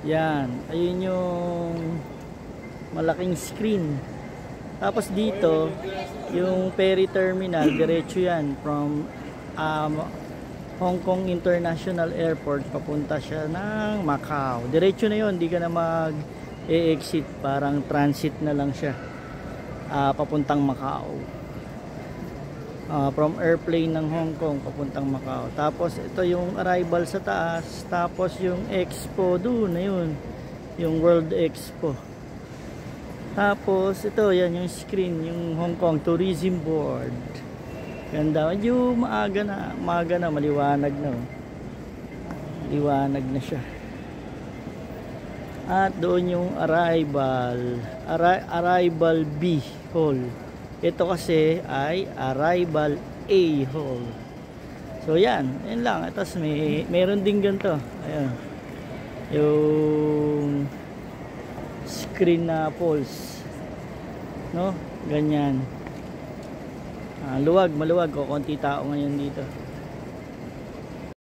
Yan, ayun yung malaking screen. Tapos dito, yung ferry terminal, diretso yan from Hong Kong International Airport, papunta siya ng Macau. Diretso na yun, di ka na mag-exit, parang transit na lang siya papuntang Macau. From airplane ng Hong Kong papuntang Macau. Tapos ito yung arrival sa taas, tapos yung expo doon na yun, yung World Expo. Tapos ito yan yung screen, yung Hong Kong Tourism Board. Ganda, medyo maaga na, maliwanag na, liwanag na siya. At doon yung arrival B hall. Ito kasi ay arrival A hall. So yan lang. Tapos meron din ganito. Ayan. Yung screen na pulse. No? Ganyan. Maluwag. Konti tao ngayon dito.